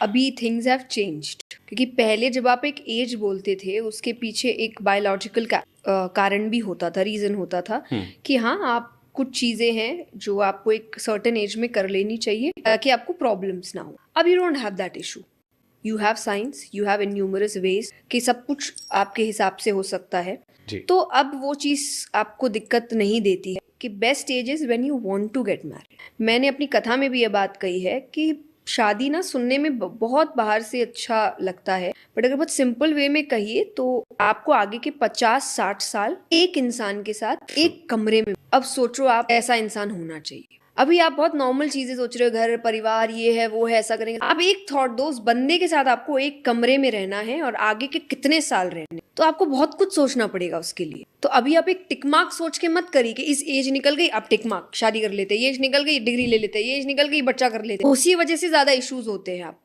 अभी things have changed, क्योंकि पहले जब आप एक एज बोलते थे उसके पीछे एक बायोलॉजिकल कारण भी होता था, रीजन होता था कि हाँ, आप कुछ चीजें हैं जो आपको एक सर्टेन एज में कर लेनी चाहिए ताकि आपको प्रॉब्लम्स ना हो। अब you don't have that issue. You have science, you have in numerous ways कि सब कुछ आपके हिसाब से हो सकता है। जी। तो अब वो चीज आपको दिक्कत नहीं देती है कि best age is when you want to get married. मैंने अपनी कथा में भी ये बात कही है कि शादी ना सुनने में बहुत बाहर से अच्छा लगता है, बट अगर बहुत सिंपल वे में कहिए तो आपको आगे के 50-60 साल एक इंसान के साथ एक कमरे में, अब सोचो आप ऐसा इंसान होना चाहिए। अभी आप बहुत नॉर्मल चीजें सोच रहे हो, घर परिवार ये है वो है ऐसा करेंगे, आप एक थॉट दो, उस बंदे के साथ आपको एक कमरे में रहना है और आगे के कितने साल रहने, तो आपको बहुत कुछ सोचना पड़ेगा उसके लिए। तो अभी आप एक टिक मार्क सोच के मत करिए कि इस एज निकल गई अब टिक मार्क शादी कर लेते, ये एज निकल गई डिग्री ले लेते, ये एज निकल गई बच्चा कर लेते, उसी वजह से ज्यादा इश्यूज होते हैं आप